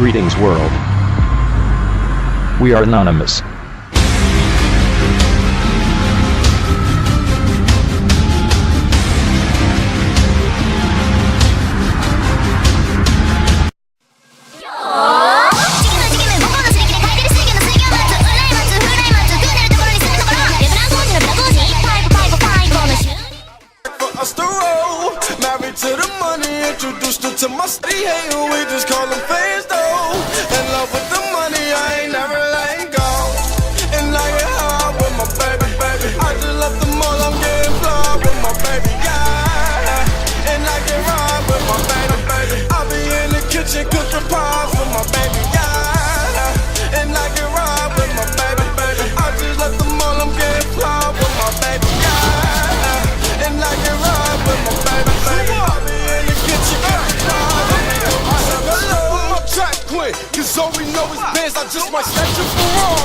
Greetings world. We are anonymous. Married to the money, introduced her to my city. Hey, we just call them fans though. In love with the money, I ain't never letting go. And I get hard with my baby, baby. I just left the mall, I'm getting fly with my baby, yeah. And I get ride with my baby, baby. I be in the kitchen cooking pies with my baby, yeah. And I get ride with my baby, baby. I just left the mall, I'm getting fly with my baby, yeah. And I get ride with my baby, baby. I be in the kitchen cooking pies with my baby. Cause all we know is bands, I just might snatch you for all.